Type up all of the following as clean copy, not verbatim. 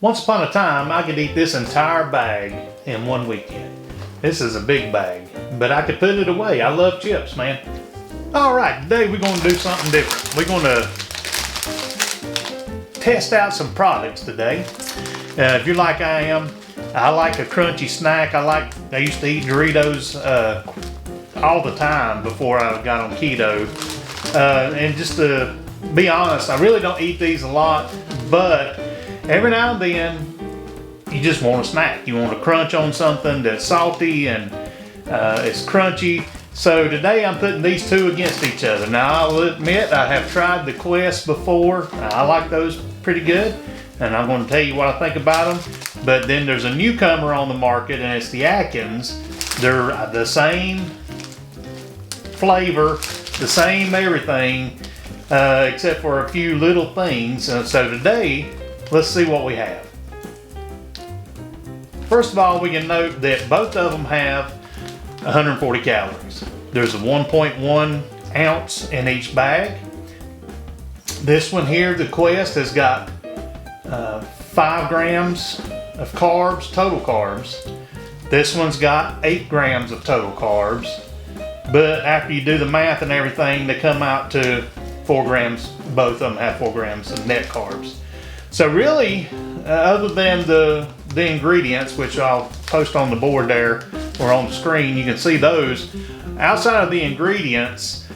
Once upon a time, I could eat this entire bag in one weekend. This is a big bag, but I could put it away. I love chips, man. All right, today we're going to do something different. We're going to test out some products today. If you're like I am, I like a crunchy snack. I used to eat Doritos all the time before I got on keto. And just to be honest, I really don't eat these a lot, but every now and then, you just want a snack. You want to crunch on something that's salty and it's crunchy. So today I'm putting these two against each other. Now I'll admit I have tried the Quest before. I like those pretty good, and I'm going to tell you what I think about them. But then there's a newcomer on the market, and it's the Atkins. They're the same flavor, the same everything, except for a few little things. So today, let's see what we have. First of all, we can note that both of them have 140 calories. There's a 1.1 ounce in each bag. This one here, the Quest, has got 5 grams of carbs, total carbs. This one's got 8 grams of total carbs. But after you do the math and everything, they come out to 4 grams. Both of them have 4 grams of net carbs. So really, other than the ingredients, which I'll post on the board there or on the screen, you can see those. Outside of the ingredients,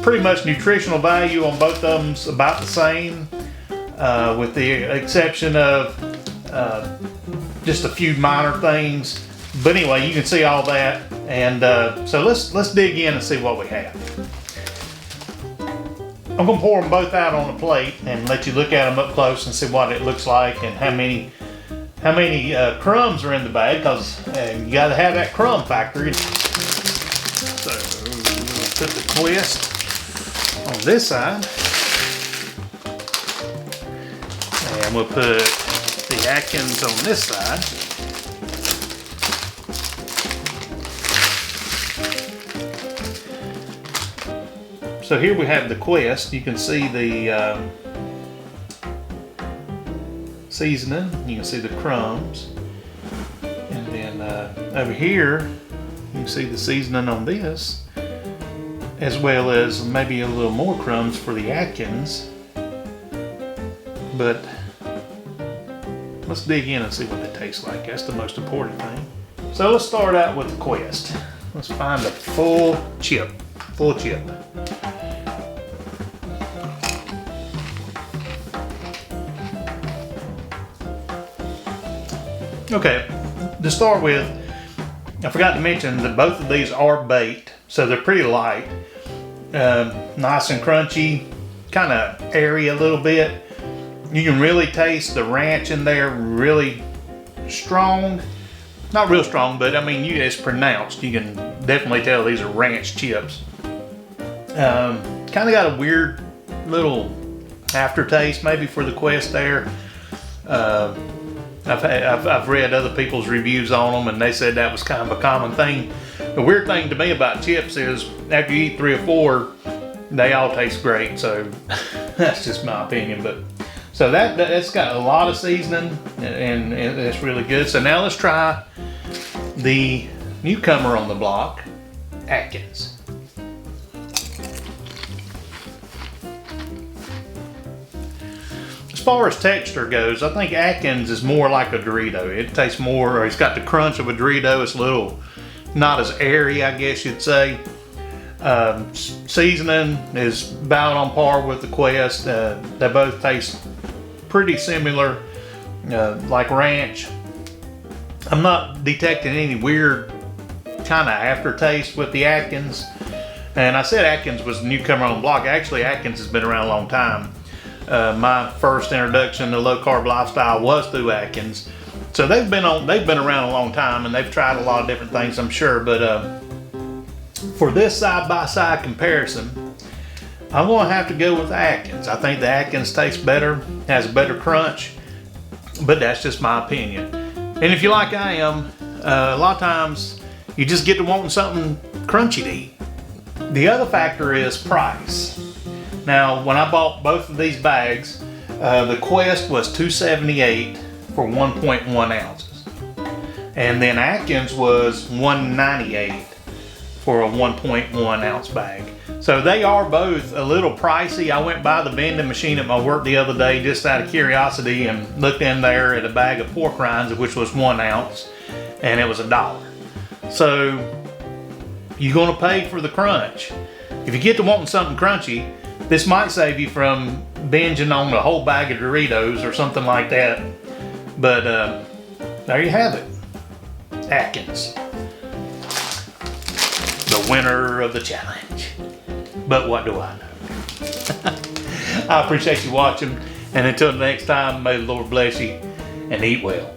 pretty much nutritional value on both of them's about the same, with the exception of just a few minor things. But anyway, you can see all that, and so let's dig in and see what we have. I'm going to pour them both out on a plate and let you look at them up close and see what it looks like and how many crumbs are in the bag, because you got to have that crumb factor. So we'll put the Quest on this side, and we'll put the Atkins on this side. So here we have the Quest. You can see the seasoning. You can see the crumbs. And then over here, you can see the seasoning on this, as well as maybe a little more crumbs for the Atkins. But let's dig in and see what they taste like. That's the most important thing. So let's start out with the Quest. Let's find a full chip. Okay, to start with, I forgot to mention that both of these are baked, so they're pretty light, nice and crunchy, kind of airy a little bit. You can really taste the ranch in there, really strong. Not real strong, but I mean, it's pronounced. You can definitely tell these are ranch chips. Kind of got a weird little aftertaste maybe for the Quest there. I've read other people's reviews on them, and they said that was kind of a common thing. The weird thing to me about chips is after you eat 3 or 4, they all taste great. So that's just my opinion. But so that's got a lot of seasoning, and it's really good. So now let's try the newcomer on the block, Atkins. As far as texture goes, I think Atkins is more like a Dorito. It tastes more, or it's got the crunch of a Dorito. It's a little, not as airy, I guess you'd say. Seasoning is about on par with the Quest. They both taste pretty similar, like ranch. I'm not detecting any weird kind of aftertaste with the Atkins. And I said Atkins was the newcomer on the block. Actually, Atkins has been around a long time. My first introduction to low carb lifestyle was through Atkins. So they've been around a long time, and they've tried a lot of different things, I'm sure. But for this side-by-side comparison, I'm going to have to go with Atkins. I think the Atkins tastes better, has a better crunch, but that's just my opinion. And if you like I am, a lot of times you just get to wanting something crunchy to eat. The other factor is price. Now, when I bought both of these bags, The Quest was $2.78 for 1.1 ounces. And then Atkins was $1.98 for a 1.1 ounce bag. So they are both a little pricey. I went by the vending machine at my work the other day just out of curiosity and looked in there at a bag of pork rinds, which was 1 ounce, and it was $1. So you're gonna pay for the crunch. If you get to wanting something crunchy, this might save you from binging on a whole bag of Doritos or something like that. But there you have it. Atkins, the winner of the challenge. But what do I know? I appreciate you watching, and until next time, may the Lord bless you and eat well.